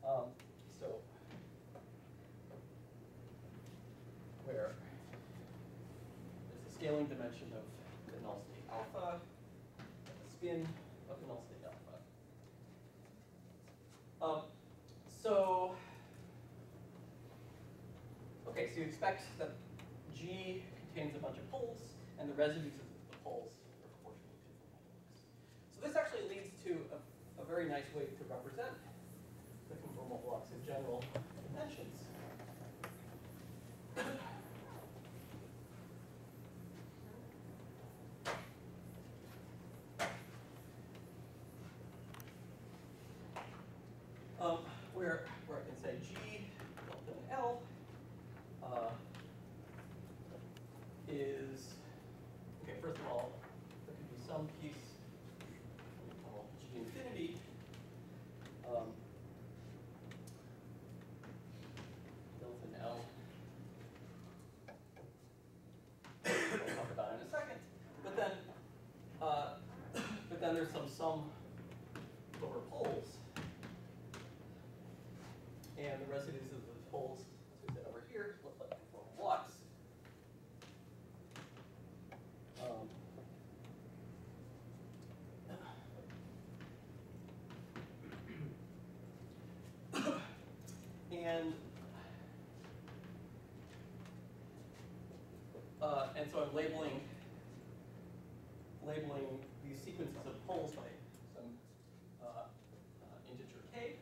So where there's the scaling dimension of the null state alpha, and the spin of the null state alpha. Okay, so you expect that G contains a bunch of poles, and the residues of the poles are proportional to the poles. So this actually leads to a very nice way to represent the conformal blocks in general dimensions. Where I can say G delta L is, okay, first of all, there could be some piece we call G infinity. Delta L. We'll talk about it in a second. But then there's some sum over poles. And the residues of those poles, as we said over here, look like conformal blocks. And so I'm labeling these sequences of poles by some integer k.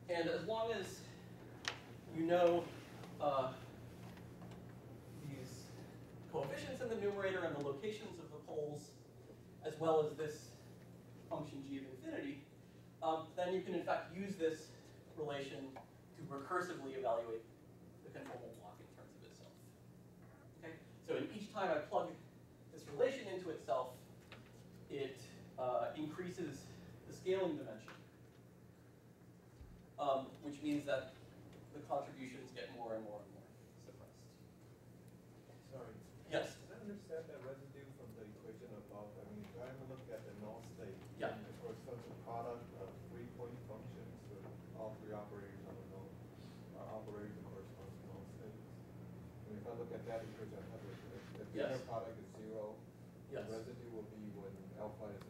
And as long as you know these coefficients in the numerator and the locations of the poles, as well as this function g of infinity, then you can in fact use this relation to recursively evaluate the conformal block in terms of itself. Okay? So in each time I plug this relation into itself, it increases the scaling dimension, which means that the contributions get more and more and more suppressed. Sorry. Yes? Did I understand that residue from the equation above? I mean, if I look at the null state, Yeah. it corresponds to product of 3-point functions, so all three operators on the null operators that correspond to null states. And if I look at that equation, I have the inner Yes. product is 0. Yes. The residue will be when alpha is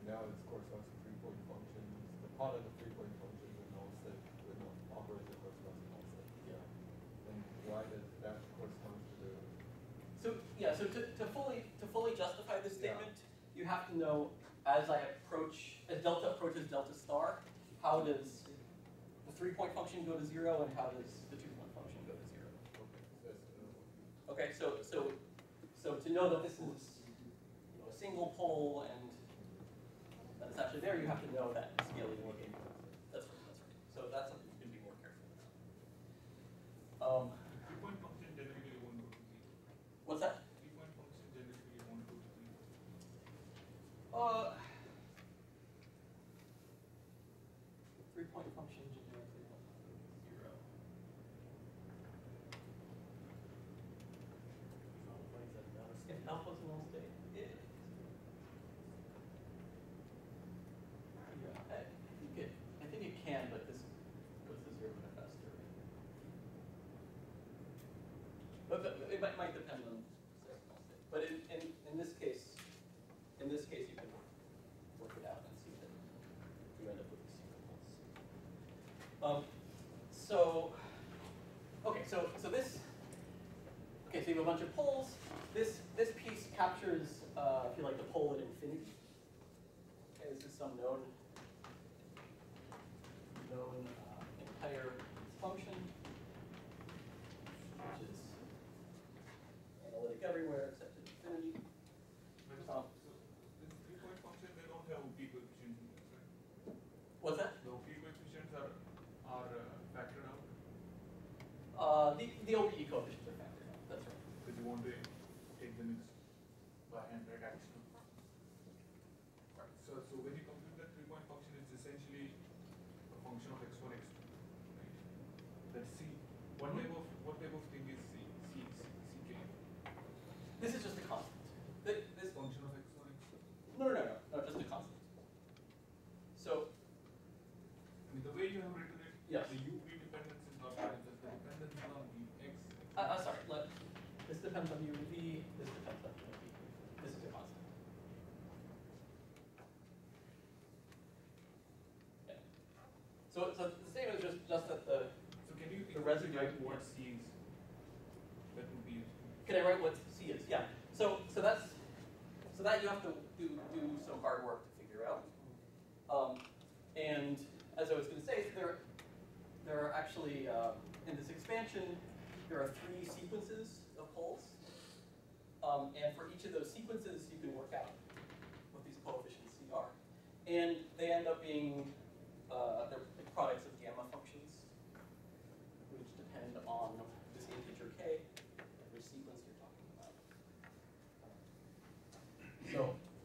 now it corresponds to 3-point functions. The product of 3-point functions with null state with null operators that corresponds to null state. Yeah. And why does that correspond to the So yeah, so to fully justify this statement, you have to know as delta approaches delta star, how does the 3-point function go to 0 and how does the 2-point function go to 0? Okay, so to know that this is a single pole and that it's actually there, you have to know that scaling looking. That's right. So that's something you can be more careful about. 3-point function generally won't go to 0. What's that? 3-point function generally won't go to 3-point function generically 0. Why does that matter? If alpha's a null state, it. Yeah, I think it can, but this goes to 0 kind of faster. But it might depend on the null state. But in this case, you can work it out and see that you end up with these sequences. So you have a bunch of poles. This piece captures, if you like, the pole at infinity. Okay, this is some known entire function, which is analytic everywhere except at infinity. So this 3-point function, they don't have OP coefficients in this, right? What's that? The OP coefficients are factored out. The OPE coefficients are factored out. That's right. Because you want to take the mix by hand, right? Actually. Right. So when you compute that 3-point function, it's essentially a function of x1, x2, right? That C. What type of thing is CK? This is just a constant. This Function of x1, x2. No, just a sorry, this depends on u of v, this depends on u of v. This is a constant. Yeah. So the statement is just that So can you the residue write can be- what C is? That would be useful. can I write what C is? Yeah. So that you have to do some hard work to figure out. And as I was going to say, so there are actually in this expansion there are 3 sequences of poles, and for each of those sequences you can work out what these coefficients C are, and they end up being they're products of gamma functions, which depend on this integer k, which sequence you're talking about.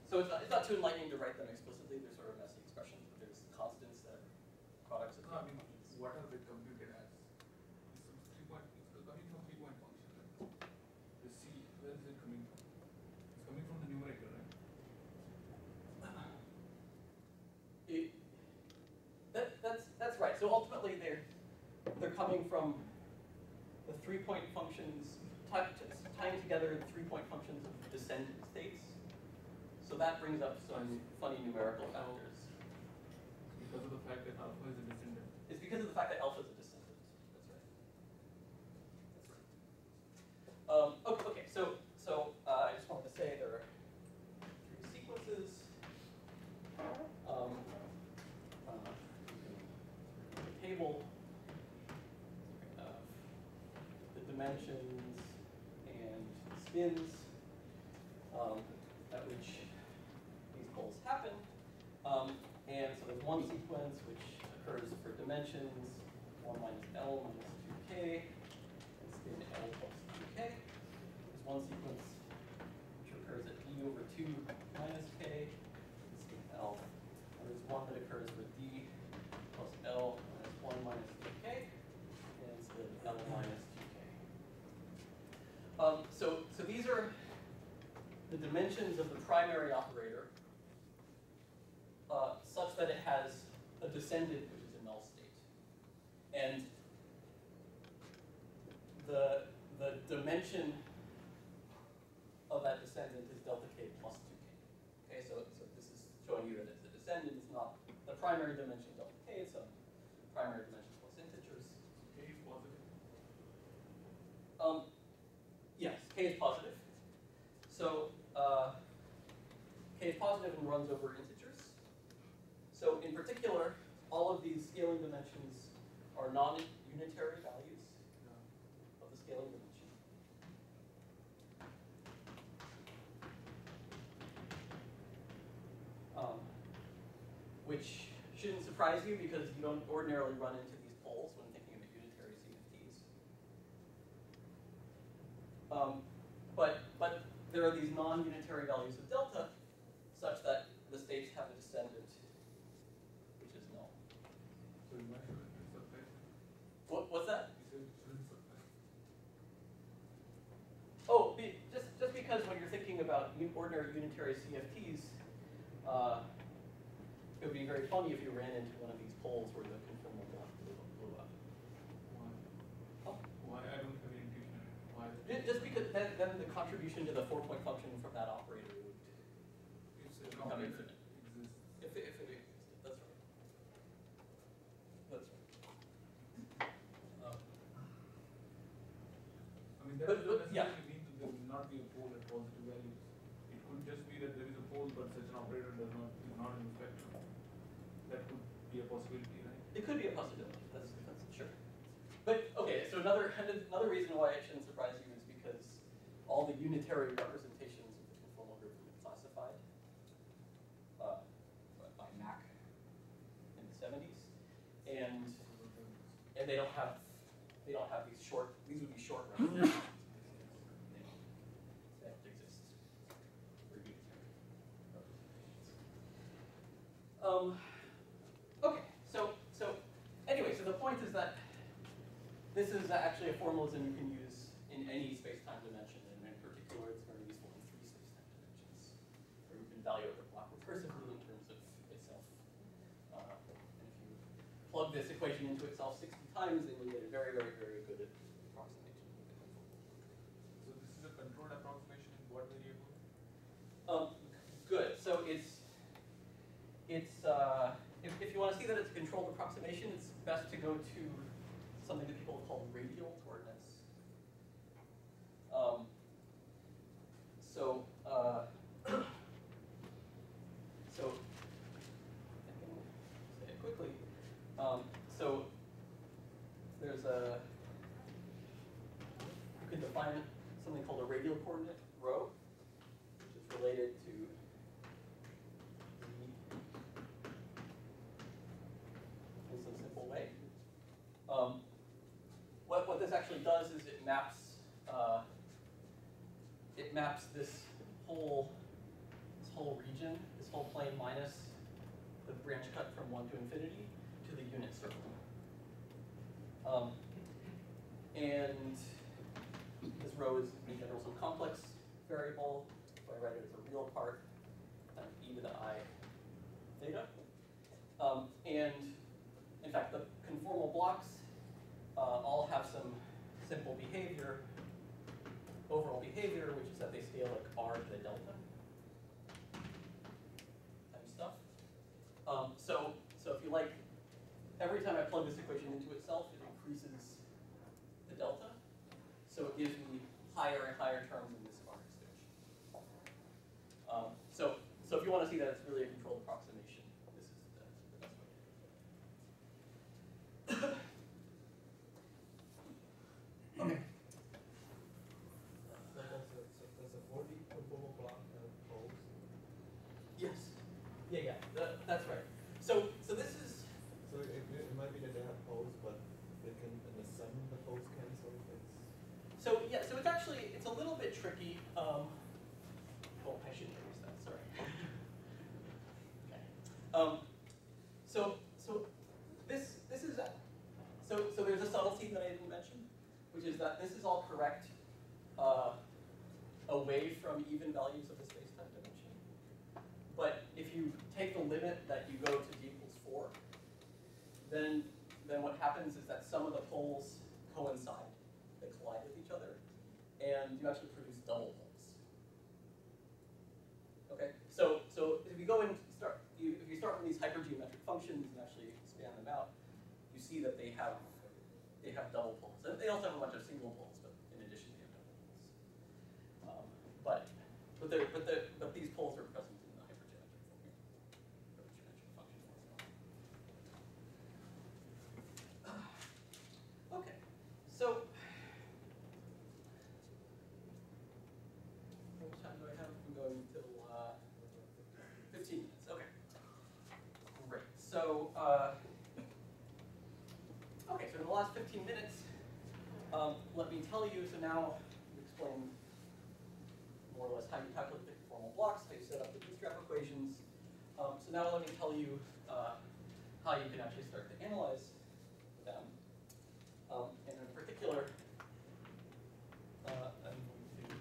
So it's not too enlightening to write them explicitly. They're sort of messy expressions, but there's constants that are products of No, I gamma mean, functions. what are they computed as? It's coming from 3-point function, right? The C, where is it coming from? It's coming from the numerator, right? That's right. So ultimately, they're coming from the 3-point functions, tying together the 3-point functions of descendant states. So that brings up some funny numerical factors. Because of the fact that alpha is a descendant. It's because of the fact that alpha is a descendant. That's right. Okay. So I just wanted to say there are 3 sequences. The table of the dimensions and spins at which these poles happen. And so there's one sequence which occurs for dimensions 1 minus L minus 2k, and spin L plus 2k. There's one sequence which occurs at d over 2 minus k, and spin L. And there's one that occurs with d plus L minus 1 minus 2k, and spin L minus 2k. So these are the dimensions of the primary operator, such that it has a descendant which is a null state. And the dimension of that descendant is delta k plus 2k. Okay, so this is showing you that it's a descendant. It's not the primary dimension delta k, it's a primary dimension plus integers. K is positive. Yes, k is positive. So k is positive and runs over integers. So in particular, all of these scaling dimensions are non-unitary values of the scaling dimension. Which shouldn't surprise you because you don't ordinarily run into these poles when thinking of unitary CFTs. But there are these non-unitary values of delta such that the states have a descendant which is null. So why should it be surprised? What's that? You said it shouldn't surprise. Oh, just because when you're thinking about ordinary unitary CFTs, it would be very funny if you ran into one of these poles where the conformal block blew up. Why? Oh. Why? I don't have any intuition. Why? Just because then the contribution to the 4-point function from that operator would It's an become operator infinite. exists. If it existed. That's right. That's right. I mean, that But- doesn't but, yeah. necessarily mean that there will not be a pole at positive values. It could just be that there is a pole, but such an operator is not in the spectrum. That could be a possibility, right? It could be a possibility. That's sure. But okay, so another reason why it shouldn't surprise you is because all the unitary representations of the conformal group have been classified by Mack in the 70s, and they don't have these short. These would be short representations. They don't exist for unitary representations. Okay, so anyway, so the point is that this is actually a formalism you can use in any space-time dimension, and in particular, it's very useful in 3 space-time dimensions, where you can evaluate the block recursively in terms of itself. And if you plug this equation into itself 60 times, then you get a very, very, very good approximation of the conformal. controlled approximation in what variable? Good. So if you want to see that it's a controlled approximation, it's best to go to something that people call radial coordinates. So I can say it quickly. So there's you can define something called a radial coordinate rho, which is related to in some simple way. What this actually does is it maps this whole region, this whole plane minus the branch cut from 1 to infinity to the unit circle. And this rho is in general some complex variable, so I write it as a real part, e to the I theta. And in fact, the conformal blocks all have some simple behavior, overall behavior, which is that they scale like r to the delta type stuff. So if you like, every time I plug this equation into itself, it increases the delta. So it gives me higher and higher terms in this bar extension. So if you want to see that it's really a controlled approximation, this is the best way to do it. Okay. Does a 4D conformal block have poles? Yes. Yeah. That's right. So this is. So it might be that they have poles, but they can, in the sum, the poles cancel. So yeah. So it's a little bit tricky. Oh, I shouldn't use that. Sorry. Okay. So there's a subtlety that I didn't mention, which is that this is all correct away from even values of the space-time dimension. But if you take the limit that you go to d equals 4, then what happens is that some of the poles coincide, they collide with each other, and you actually produce double poles. Okay, so if you go and if you start with these hypergeometric functions and actually expand them out, you see that they have double poles. And they also have a bunch of single poles, but in addition they have double poles. But these poles are present in the hypergeometric function as well. Okay, so how much time do I have? I'm going until 15 minutes. Okay, great. So okay, so in the last 15 minutes, let me tell you. So now we explain more or less how you calculate the conformal blocks, how you set up the bootstrap equations. So now let me tell you how you can actually start to analyze them. And in particular, I'm going to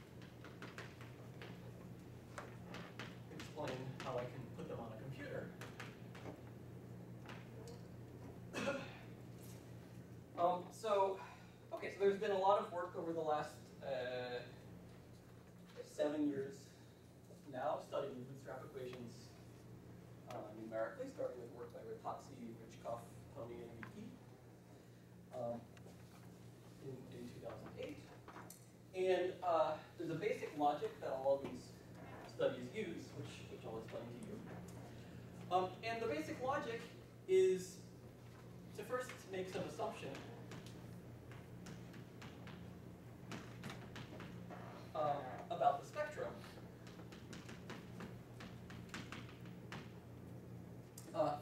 explain how I can put them on a computer. So there's been a lot of work over the last 7 years now studying bootstrap equations numerically, starting with work by Rattazzi, Richkoff, Tony, and Vicky in 2008. And there's a basic logic that all of these studies use, which I'll explain to you. And the basic logic is to first make some assumption about the spectrum.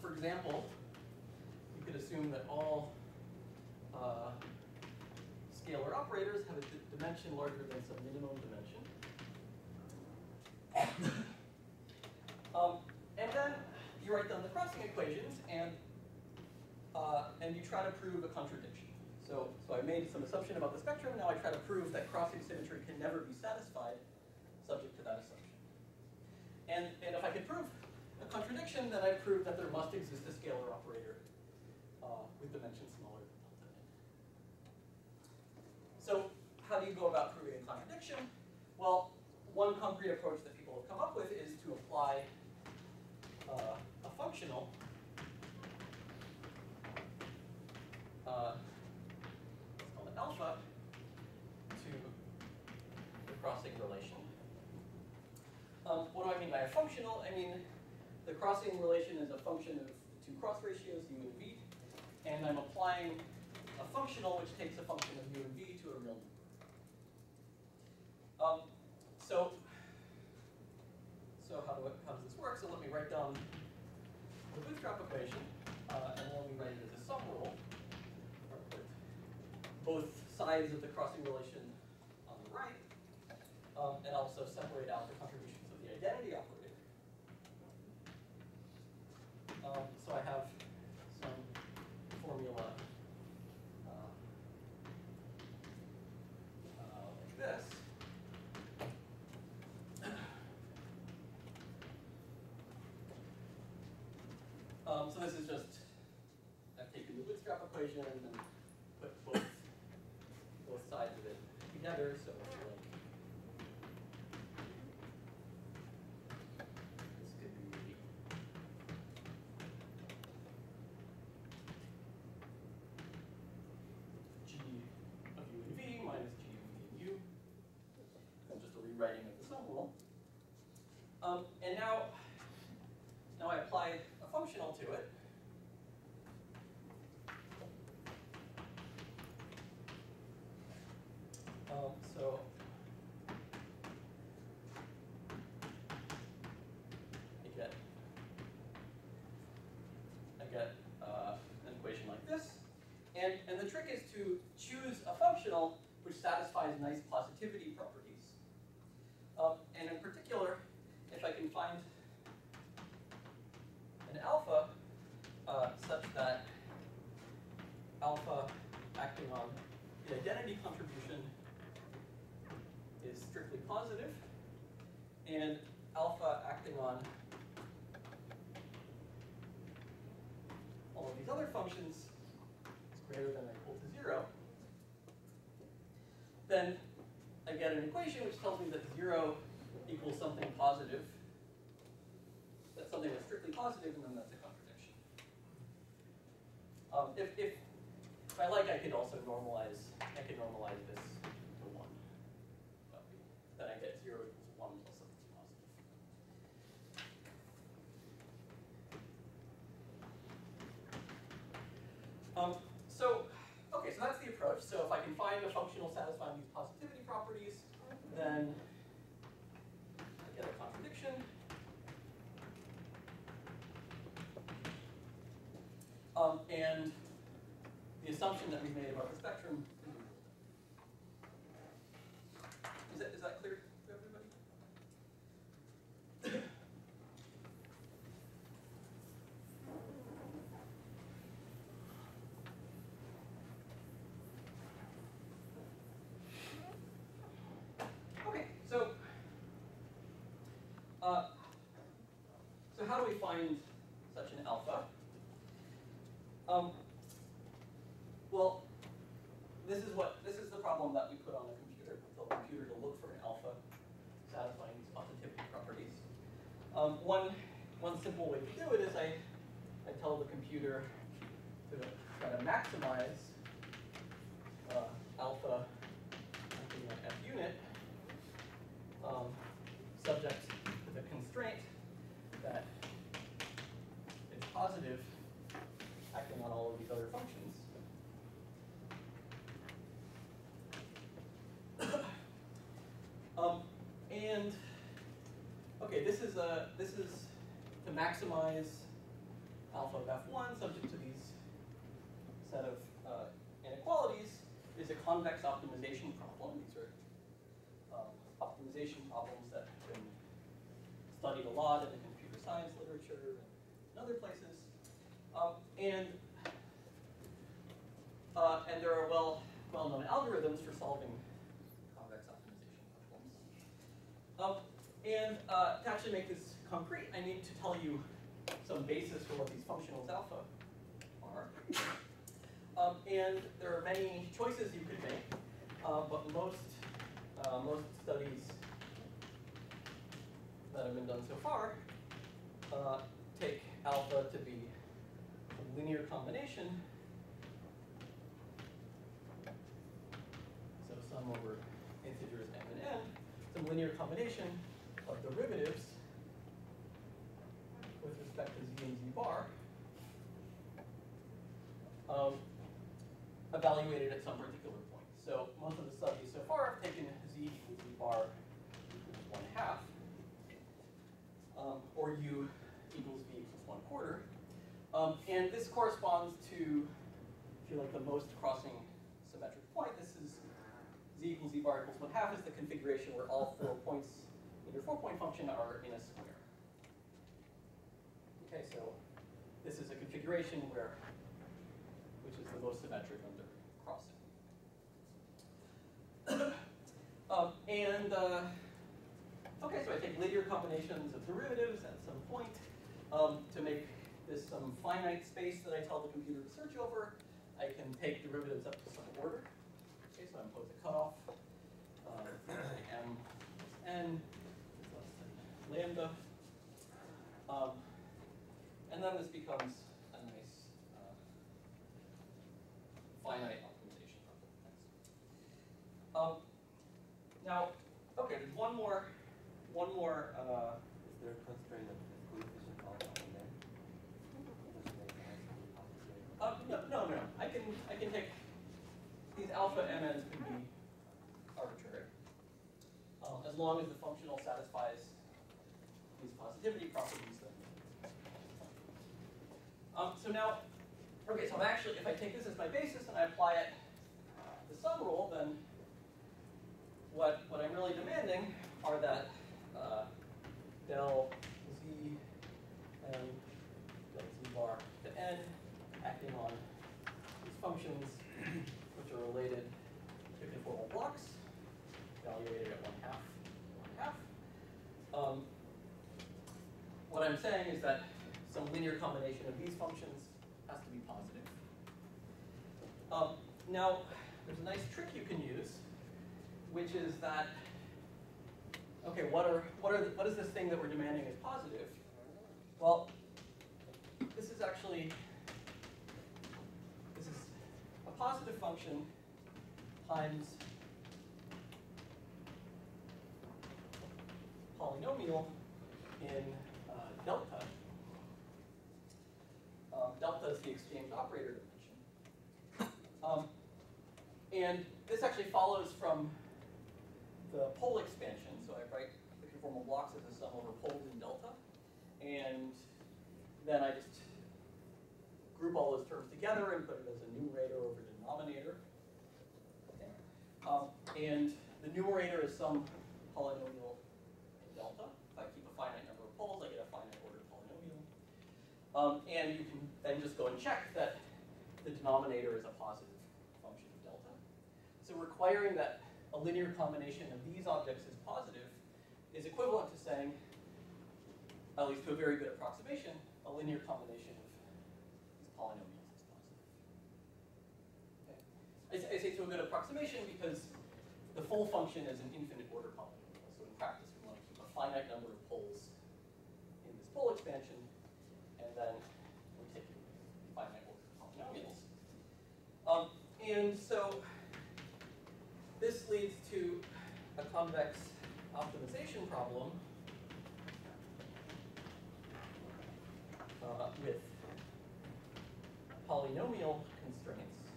For example, you could assume that all scalar operators have a dimension larger than some minimum dimension. And then you write down the crossing equations and you try to prove a contradiction. So I made some assumption about the spectrum. Now I try to prove that crossing symmetry can never be satisfied subject to that assumption. And if I could prove a contradiction, then I prove that there must exist a scalar operator with dimensions smaller than delta n. So how do you go about proving a contradiction? Well, concrete approach that people have come up with is to apply a functional let's call it alpha to the crossing relation. What do I mean by a functional? I mean the crossing relation is a function of the two cross ratios, u and v, and I'm applying a functional which takes a function of u and v to a real number. So how does this work? So let me write down the bootstrap equation, and then let me write it as a sum rule. Or put both sides of the crossing relation on the right, and also separate out the contributions of the identity operator. So I have some formula like this. So this is just, I've taken the bootstrap equation and then put both sides of it together. So it's like, this could be g of u and v minus g of v and u. And just a rewriting of the sum rule. And now I apply a functional to it. So I get an equation like this, and the trick is to choose a functional which satisfies nice positivity properties. And in particular, if I can find an alpha such that alpha acting on the identity contribution is strictly positive, and alpha acting on all of these other functions is greater than or equal to 0, then I get an equation which tells me that 0 equals something positive. That's something that's strictly positive, and then that's a contradiction. If I like, I could also normalize. I could normalize this to 1. Then I get 0 equals 1 plus something positive. Okay, so that's the approach. So if I can find a functional satisfying these positivity properties, then I get a contradiction. And the assumption that we've made about the spectrum is that clear to everybody? Okay, so how do we find such an alpha? Well, this is the problem that we put on a computer. We tell the computer to look for an alpha satisfying these positivity properties. One simple way to do it is I tell the computer to try to maximize alpha acting on f unit, subject to the constraint that it's positive acting on all of these other functions. And okay, this is to maximize alpha of f1 subject to these set of inequalities is a convex optimization problem. These are optimization problems that have been studied a lot in the computer science literature and other places. And there are well-known algorithms for solving convex optimization problems. To actually make this concrete, I need to tell you some basis for what these functionals alpha are. And there are many choices you could make, but most studies that have been done so far take alpha to be a linear combination. So sum over integers m and n, some linear combination of derivatives with respect to z and z bar, evaluated at some particular point. So most of the studies so far have taken z equals z bar equals 1/2, or u equals v equals 1/4. And this corresponds to, if you like, the most crossing symmetric point. This is z equals z bar equals 1/2 is the configuration where all 4 points in your 4-point function are in a square. Okay, so this is a configuration which is the most symmetric under crossing. Okay, so I take linear combinations of derivatives at some point to make this some finite space that I tell the computer to search over. I can take derivatives up to some order. Okay, so I impose a cutoff. M is n is less than lambda. And then this becomes a nice finite optimization problem. Now, okay, there's one more. Is there a constraint of the coefficient alpha and then? No. I can take these alpha mn's can be arbitrary, as long as the functional satisfies these positivity properties. So now, okay, so actually, if I take this as my basis and I apply it the sum rule, then what I'm really demanding are that del z and del z bar to n acting on these functions, which are related to conformal blocks, evaluated at 1/2. What I'm saying is that some linear combination of these functions has to be positive. Now, there's a nice trick you can use, which is that, okay, what is this thing that we're demanding is positive? Well, this is a positive function times polynomial in delta. Delta is the exchange operator dimension. And this actually follows from the pole expansion. So I write the conformal blocks as a sum over poles in delta. And then I just group all those terms together and put it as a numerator over denominator. Okay. And the numerator is some polynomial in delta. If I keep a finite number of poles, I get a finite ordered polynomial. And you can then just go and check that the denominator is a positive function of delta. So requiring that a linear combination of these objects is positive is equivalent to saying, at least to a very good approximation, a linear combination of these polynomials is positive. Okay. I say to a good approximation because the full function is an infinite order polynomial. So in practice, we want to keep a finite number of poles in this pole expansion, and then we take finite order polynomials. And so this leads to a convex optimization problem with polynomial constraints.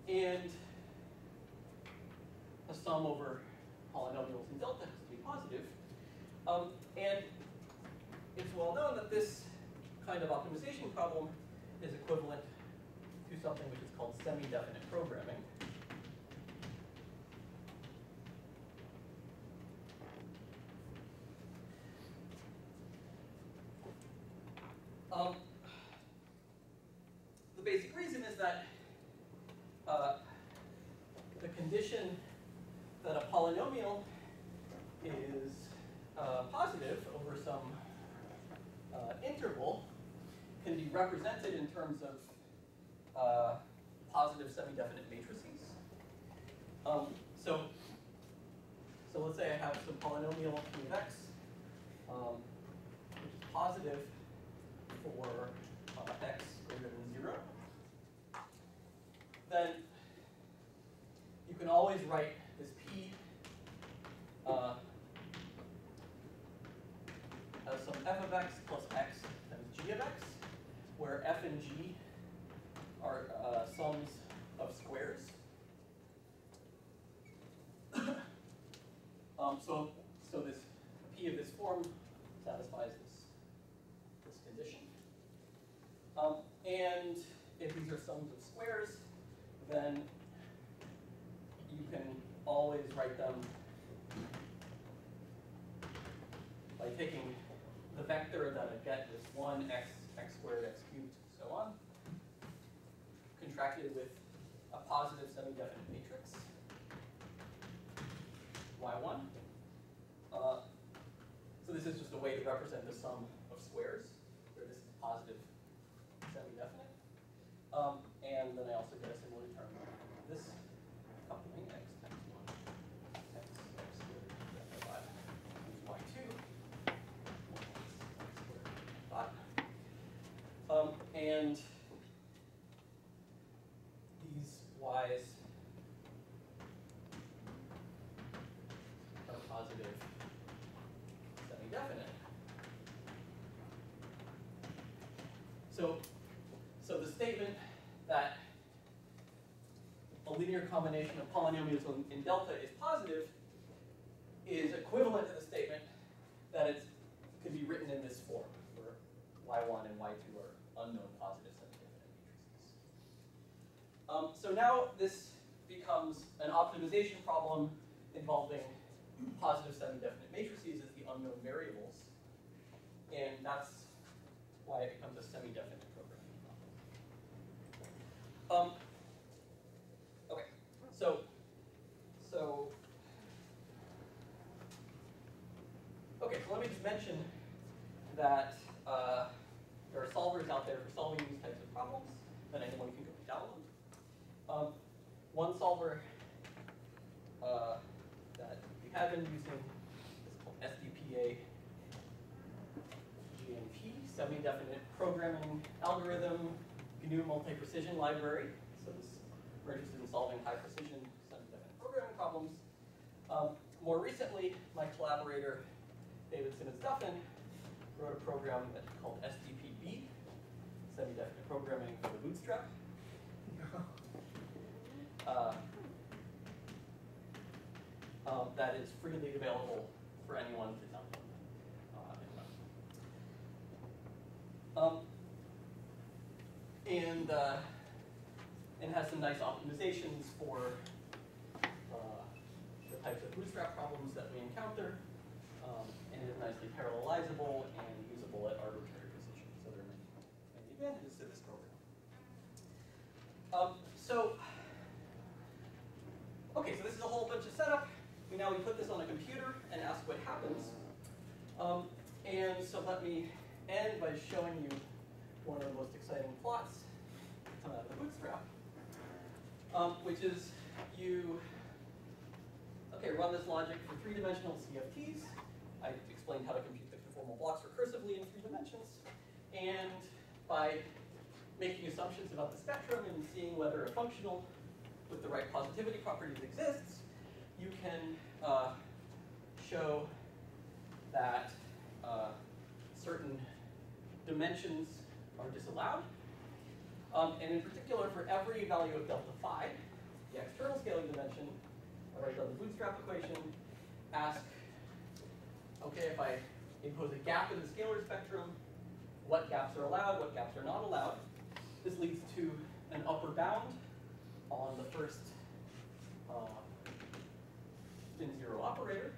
And a sum over polynomials in delta has to be positive. And it's well known that this kind of optimization problem is equivalent to something which is called semi-definite programming. The basic reason is that the condition that a polynomial is positive over some interval can be represented in terms of positive semi-definite matrices. So let's say I have some polynomial q of x, which is positive for x greater than 0. Then you can always write this p as some f of x plus x times g of x, where f and g are sums of squares. So this p of this form satisfies this condition. And if these are sums of squares, then you can always write them by taking the vector that I get is 1 x squared, x cubed, so on, contracted with a positive semi-definite matrix, y1. So this is just a way to represent the sum of squares, where this is positive semi-definite. And then I also get a similar term, this coupling x times 1, x squared, 5 times y2, 1 x squared, 5. And these y's are positive semi-definite. So the statement that a linear combination of polynomials in delta is positive is equivalent to the statement that it could be written in this form, where y1 and y2 are unknown positive semi-definite matrices. So now this becomes an optimization problem involving positive semi-definite matrices as the unknown variables, and that's why it becomes a semi-definite programming problem. Okay, so let me just mention that there are solvers out there for solving these types of problems that anyone can go download. One solver that we have been using is called SDPA GNP, Semi-Definite Programming Algorithm GNU Multi-Precision Library. So we're interested in solving high-precision semi-definite programming problems. More recently, my collaborator, David Simmons-Duffin, wrote a program called SDPB, Semi-Definite Programming for the Bootstrap. That is freely available for anyone to download. And has some nice optimizations for the types of bootstrap problems that we encounter, and is nicely parallelizable and usable at arbitrary precision. So there are many advantages to this program. Okay, so this is a whole bunch of setup. Now we put this on a computer and ask what happens. And so let me end by showing you one of the most exciting plots that come out of the Bootstrap, which is you run this logic for 3-dimensional CFTs. I explained how to compute the conformal blocks recursively in 3 dimensions. And by making assumptions about the spectrum and seeing whether a functional with the right positivity properties exists, you can show that certain dimensions are disallowed. And in particular, for every value of delta phi, the external scaling dimension, I write down the Bootstrap equation, ask, okay, if I impose a gap in the scalar spectrum, what gaps are allowed, what gaps are not allowed. This leads to an upper bound on the first spin 0 operator.